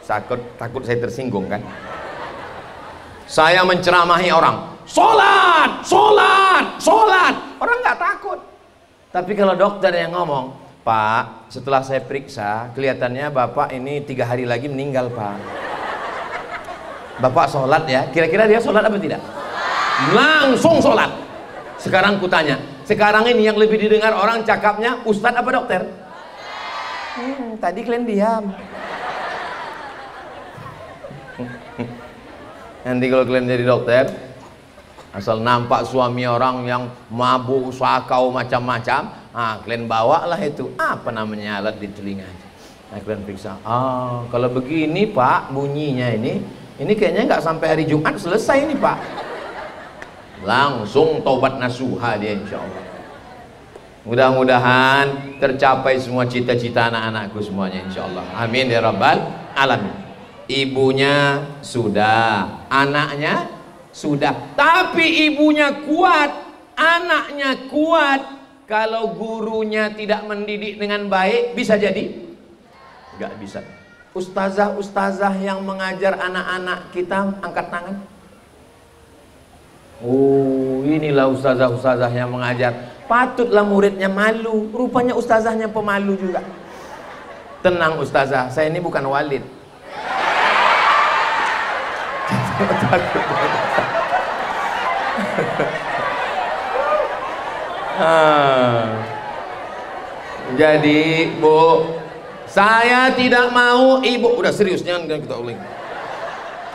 takut saya tersinggung kan. Saya menceramahi orang, sholat, sholat, sholat. Orang nggak takut. Tapi kalau dokter yang ngomong, Pak, setelah saya periksa, kelihatannya Bapak ini 3 hari lagi meninggal Pak. Bapak sholat ya, kira-kira dia sholat apa tidak? Langsung sholat. Sekarang kutanya, sekarang ini yang lebih didengar orang cakapnya ustadz apa dokter? Tadi kalian diam. Nanti kalau kalian jadi dokter, asal nampak suami orang yang mabuk, sakau macam-macam, kalian bawalah itu, apa namanya, alat di telinganya. Nah, kalian periksa, kalau begini Pak bunyinya ini kayaknya nggak sampai hari Jumat selesai ini Pak. Langsung taubat nasuha dia insyaallah. Mudah-mudahan tercapai semua cita-cita anak-anakku semuanya insyaallah. Amin ya rabbal alamin. Ibunya sudah, anaknya sudah, tapi ibunya kuat, anaknya kuat. Kalau gurunya tidak mendidik dengan baik, bisa jadi nggak bisa. Ustazah-ustazah yang mengajar anak-anak kita angkat tangan. Oh, inilah ustazah-ustazah yang mengajar. Patutlah muridnya malu. Rupanya ustazahnya pemalu juga. Tenang ustazah, saya ini bukan Walid. Jadi Bu, saya tidak mau ibu, udah serius jangan kita uling.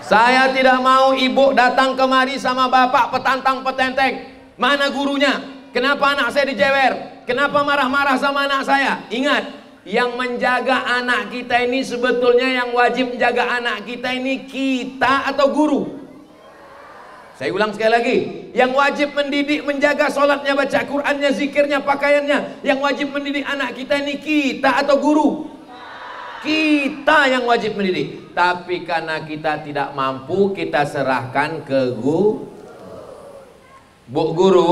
Saya tidak mau ibu datang kemari sama bapak petantang petenteng. Mana gurunya? Kenapa anak saya dijewer? Kenapa marah-marah sama anak saya? Ingat, yang menjaga anak kita ini sebetulnya yang wajib menjaga anak kita ini kita atau guru? Saya ulang sekali lagi, yang wajib mendidik, menjaga sholatnya, baca Qur'annya, zikirnya, pakaiannya, yang wajib mendidik anak kita ini kita atau guru? Kita yang wajib mendidik. Tapi karena kita tidak mampu, kita serahkan ke guru. Bu guru,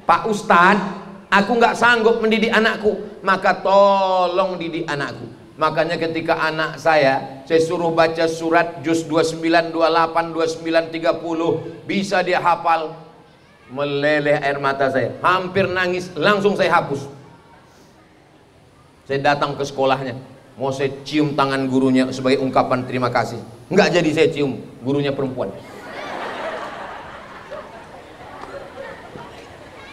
Pak Ustadz, aku nggak sanggup mendidik anakku, maka tolong didik anakku. Makanya ketika anak saya suruh baca surat juz 29, 28, 29, 30, bisa dia hafal, meleleh air mata saya, hampir nangis, langsung saya hapus. Saya datang ke sekolahnya, mau saya cium tangan gurunya sebagai ungkapan terima kasih. Nggak jadi saya cium, gurunya perempuan.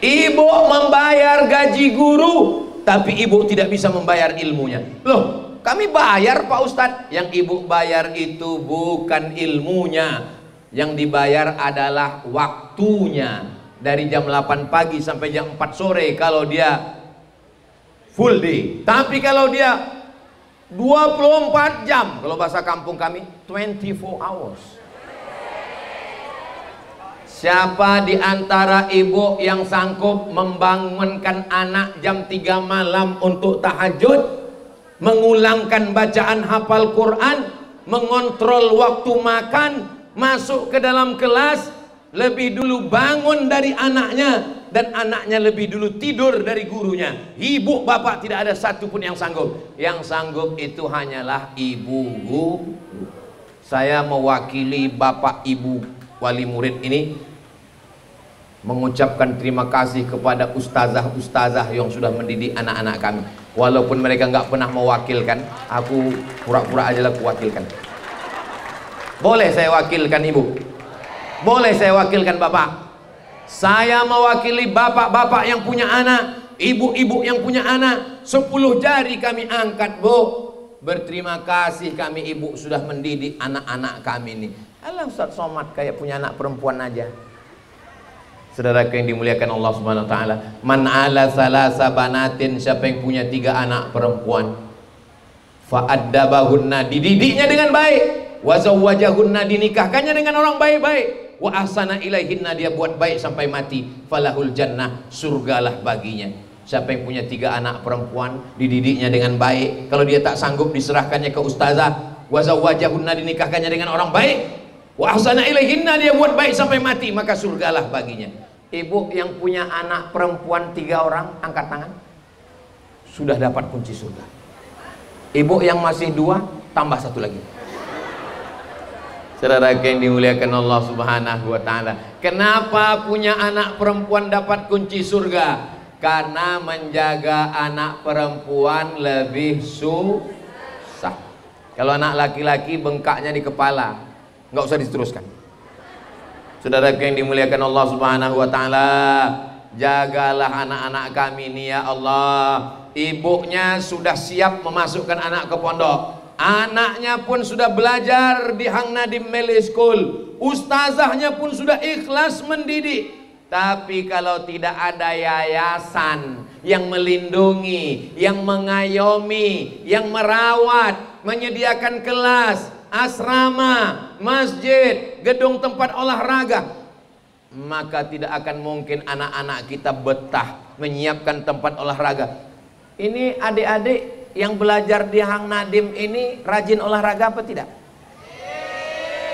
Ibu membayar gaji guru, tapi ibu tidak bisa membayar ilmunya. Loh, kami bayar Pak Ustadz. Yang ibu bayar itu bukan ilmunya, yang dibayar adalah waktunya. Dari jam 8 pagi sampai jam 4 sore kalau dia full day. Tapi kalau dia 24 jam, kalau bahasa kampung kami 24 hours. Siapa di antara ibu yang sanggup membangunkan anak jam 3 malam untuk tahajud, mengulangkan bacaan hafal Quran, mengontrol waktu makan, masuk ke dalam kelas, lebih dulu bangun dari anaknya, dan anaknya lebih dulu tidur dari gurunya? Ibu bapak tidak ada satupun yang sanggup. Yang sanggup itu hanyalah ibu guru. Saya mewakili bapak ibu wali murid ini mengucapkan terima kasih kepada ustazah-ustazah yang sudah mendidik anak-anak kami. Walaupun mereka nggak pernah mewakilkan, aku pura-pura aja lah kuwakilkan. Boleh saya wakilkan ibu? Boleh saya wakilkan bapak? Saya mewakili bapak-bapak yang punya anak, ibu-ibu yang punya anak. 10 jari kami angkat, Bu. Berterima kasih kami ibu sudah mendidik anak-anak kami ini. Alah Ustaz Somad kayak punya anak perempuan aja. Saudara yang dimuliakan Allah Subhanahu wa taala, man ala salasa banatin, siapa yang punya 3 anak perempuan, fa addabahunna, dididiknya dengan baik, wa zawwajahunna, dinikahkannya dengan orang baik-baik, wa ahsana ilaihinna, dia buat baik sampai mati, falahul jannah, surgalah baginya. Siapa yang punya 3 anak perempuan, dididiknya dengan baik, kalau dia tak sanggup diserahkannya ke ustazah, wa zawwajahunna, dinikahkannya dengan orang baik, wa ahsana ilaihinna, dia buat baik sampai mati, maka surgalah baginya. Ibu yang punya anak perempuan 3 orang, angkat tangan. Sudah dapat kunci surga. Ibu yang masih 2, tambah 1 lagi. Saudara yang dimuliakan Allah Subhanahu wa taala, kenapa punya anak perempuan dapat kunci surga? Karena menjaga anak perempuan lebih susah. Kalau anak laki-laki bengkaknya di kepala, nggak usah diteruskan. Saudara yang dimuliakan Allah Subhanahu wa taala, jagalah anak-anak kami ini ya Allah. Ibunya sudah siap memasukkan anak ke pondok, anaknya pun sudah belajar di Hang Nadim Mele School, ustazahnya pun sudah ikhlas mendidik. Tapi kalau tidak ada yayasan yang melindungi, yang mengayomi, yang merawat, menyediakan kelas, asrama, masjid, gedung tempat olahraga, maka tidak akan mungkin anak-anak kita betah menyiapkan tempat olahraga. Ini adik-adik yang belajar di Hang Nadim ini rajin olahraga apa tidak?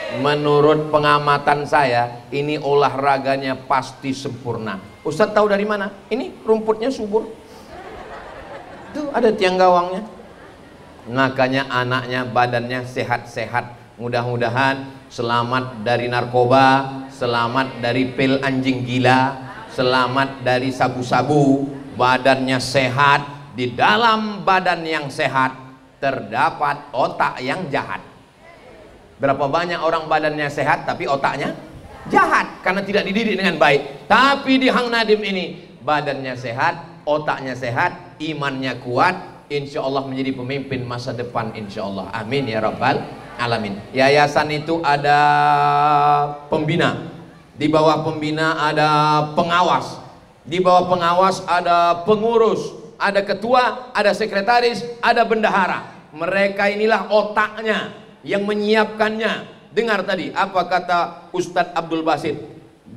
Menurut pengamatan saya, ini olahraganya pasti sempurna. Ustadz tahu dari mana? Ini rumputnya subur. Tuh ada tiang gawangnya. Makanya anaknya badannya sehat-sehat. Mudah-mudahan selamat dari narkoba, selamat dari pil anjing gila, selamat dari sabu-sabu, badannya sehat. Di dalam badan yang sehat terdapat otak yang jahat. Berapa banyak orang badannya sehat tapi otaknya jahat karena tidak dididik dengan baik. Tapi di Hang Nadim ini badannya sehat, otaknya sehat, imannya kuat, insya Allah menjadi pemimpin masa depan, insya Allah. Amin ya rabbal alamin. Yayasan itu ada pembina, di bawah pembina ada pengawas, di bawah pengawas ada pengurus, ada ketua, ada sekretaris, ada bendahara. Mereka inilah otaknya yang menyiapkannya. Dengar tadi apa kata Ustadz Abdul Basit,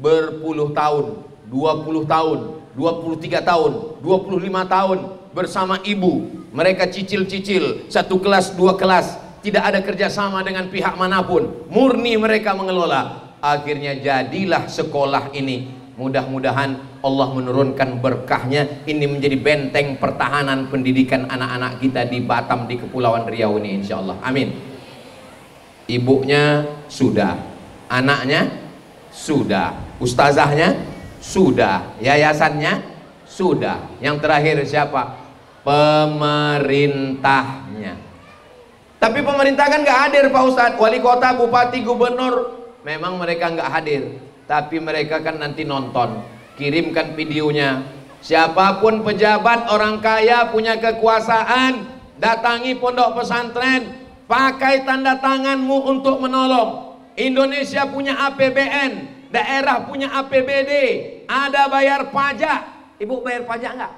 berpuluh tahun, 20 tahun, 23 tahun, 25 tahun bersama ibu. Mereka cicil-cicil, satu kelas, dua kelas, tidak ada kerjasama dengan pihak manapun, murni mereka mengelola. Akhirnya jadilah sekolah ini. Mudah-mudahan Allah menurunkan berkahnya, ini menjadi benteng pertahanan pendidikan anak-anak kita di Batam, di Kepulauan Riau ini, insya Allah. Amin. Ibunya sudah, anaknya sudah, ustazahnya sudah, yayasannya sudah. Yang terakhir siapa? Pemerintahnya. Tapi pemerintah kan nggak hadir Pak Ustadz. Wali kota, bupati, gubernur, memang mereka nggak hadir, tapi mereka kan nanti nonton. Kirimkan videonya. Siapapun pejabat, orang kaya, punya kekuasaan, datangi pondok pesantren, pakai tanda tanganmu untuk menolong. Indonesia punya APBN, daerah punya APBD, ada bayar pajak. Ibu bayar pajak nggak?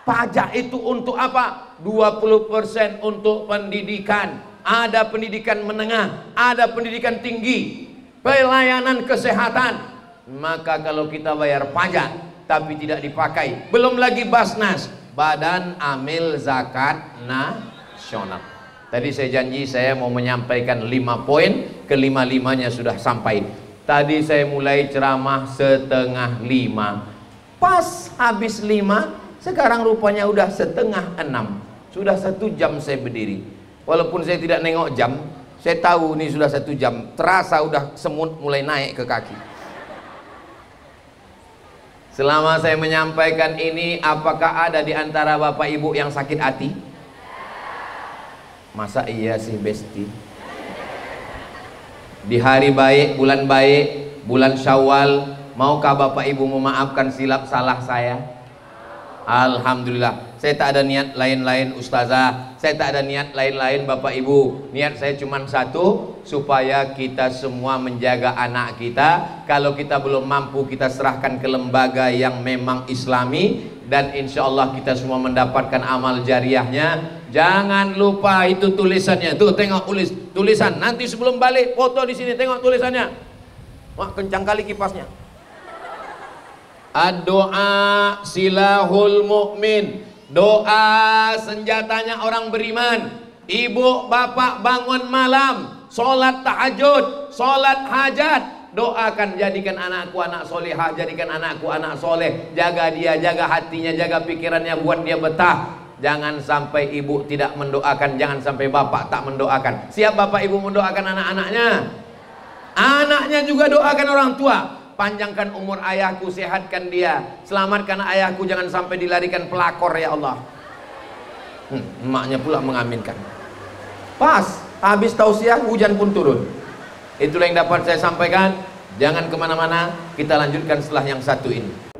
Pajak itu untuk apa? 20% untuk pendidikan. Ada pendidikan menengah, ada pendidikan tinggi, pelayanan kesehatan. Maka kalau kita bayar pajak tapi tidak dipakai, belum lagi Basnas, Badan Amil Zakat Nasional. Tadi saya janji saya mau menyampaikan 5 poin, kelima-limanya sudah sampai. Tadi saya mulai ceramah setengah 5, pas habis 5, sekarang rupanya udah setengah 6. Sudah 1 jam saya berdiri. Walaupun saya tidak nengok jam, saya tahu ini sudah 1 jam. Terasa udah semut mulai naik ke kaki. Selama saya menyampaikan ini, apakah ada di antara bapak ibu yang sakit hati? Masa iya sih Besti? Di hari baik, bulan Syawal, maukah bapak ibu memaafkan silap salah saya? Alhamdulillah. Saya tak ada niat lain-lain ustazah, saya tak ada niat lain-lain bapak ibu. Niat saya cuma satu, supaya kita semua menjaga anak kita. Kalau kita belum mampu, kita serahkan ke lembaga yang memang islami, dan insya Allah kita semua mendapatkan amal jariahnya. Jangan lupa itu tulisannya. Tuh tengok tulisan. Nanti sebelum balik foto di sini, tengok tulisannya. Wah, kencang kali kipasnya. Ad-doa silahul mu'min. Doa senjatanya orang beriman. Ibu bapak bangun malam, sholat tahajud, sholat hajat, doakan jadikan anakku anak solehah, jadikan anakku anak soleh. Jaga dia, jaga hatinya, jaga pikirannya, buat dia betah. Jangan sampai ibu tidak mendoakan, jangan sampai bapak tak mendoakan. Siap bapak ibu mendoakan anak-anaknya? Anaknya juga doakan orang tua. Panjangkan umur ayahku, sehatkan dia, selamatkan ayahku, jangan sampai dilarikan pelakor ya Allah. Emaknya pula mengaminkan. Pas habis tausiah hujan pun turun. Itulah yang dapat saya sampaikan. Jangan kemana-mana, kita lanjutkan setelah yang satu ini.